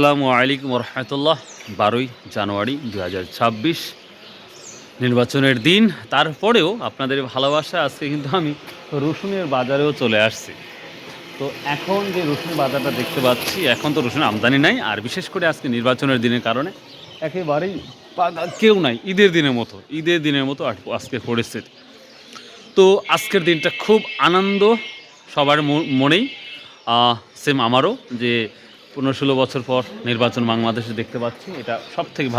আসসালামু আলাইকুম রহমতুল্লাহ। 12ই জানুয়ারি 2026 নির্বাচনের দিন। তারপরেও আপনাদের ভালোবাসা আজকে কিন্তু আমি রসুনের বাজারেও চলে আসছি। তো এখন যে রসুন বাজারটা দেখতে পাচ্ছি, এখন তো রসুন আমদানি নাই, আর বিশেষ করে আজকে নির্বাচনের দিনের কারণে একেবারেই কেউ নাই। ঈদের দিনের মতো আজকে পরিস্থিতি। তো আজকের দিনটা খুব আনন্দ সবার মনেই, সেম আমারও, যে 15-16 বছর পর নির্বাচন বাংলাদেশে দেখতে পাচ্ছি। এটা সব থেকে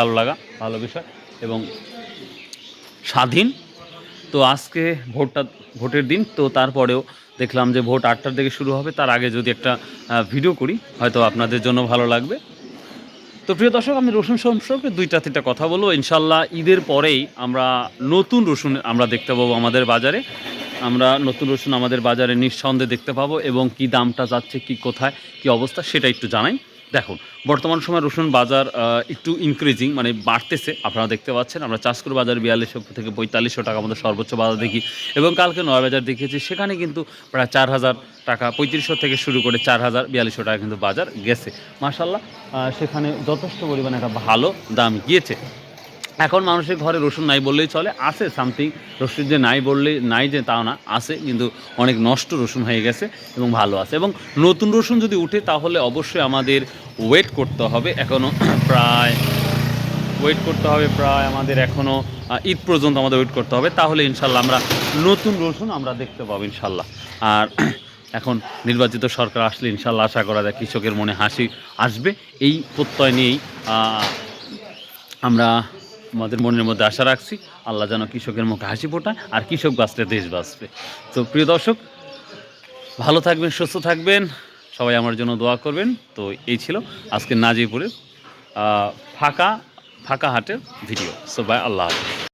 ভালো বিষয় এবং স্বাধীন। তো আজকে ভোটের দিন, তো তারপরেও দেখলাম যে ভোট 8টার দিকে শুরু হবে। তার আগে যদি একটা ভিডিও করি, হয়তো আপনাদের জন্য ভালো লাগবে। তো প্রিয় দর্শক, আমি রসুন সম্পর্কে 2-3টা কথা বলবো। ইনশাল্লাহ ঈদের পরেই আমরা নতুন রসুন দেখতে পাবো আমাদের বাজারে। আমরা নতুন রসুন আমাদের বাজারে নিঃসন্দেহে দেখতে পাবো, এবং কি দামটা যাচ্ছে, কি কোথায় কি অবস্থা, সেটা একটু জানাই। দেখুন, বর্তমান সময় রসুন বাজার একটু ইনক্রিজিং, মানে বাড়তেছে। আপনারা দেখতে পাচ্ছেন, আমরা চাষকুর বাজার 4200 থেকে 4500 টাকা আমাদের সর্বোচ্চ বাজার দেখি, এবং কালকে নয় বাজার দেখেছি, সেখানে কিন্তু প্রায় 4000 টাকা, 3500 থেকে শুরু করে 4000 4200 টাকা কিন্তু বাজার গেছে। মাশাল্লাহ, সেখানে যথেষ্ট পরিমাণে একটা ভালো দাম গিয়েছে। এখন মানুষের ঘরে রসুন নাই বললেই চলে, আছে সামথিং রসুন, যে নাই যে তাও না, আছে, কিন্তু অনেক নষ্ট রসুন হয়ে গেছে এবং ভালো আছে। এবং নতুন রসুন যদি উঠে, তাহলে অবশ্যই আমাদের ওয়েট করতে হবে, এখনও প্রায় আমাদের এখনও ঈদ পর্যন্ত আমাদের ওয়েট করতে হবে। তাহলে ইনশাল্লাহ আমরা নতুন রসুন আমরা দেখতে পাবো ইনশাল্লাহ। আর এখন নির্বাচিত সরকার আসলে ইনশাল্লাহ আশা করা যায় কৃষকের মনে হাসি আসবে। এই প্রত্যয় নিয়েই আমরা আমাদের মনের মধ্যে আশা রাখছি, আল্লাহ যেন কৃষকের মুখে হাসি ফোটায়, আর কৃষক বাঁচলে দেশ বাঁচবে। তো প্রিয় দর্শক, ভালো থাকবেন, সুস্থ থাকবেন, সবাই আমার জন্য দোয়া করবেন। তো এই ছিল আজকে নাজিরপুরের ফাঁকা হাটের ভিডিও। সো বাই, আল্লাহ হাফেজ।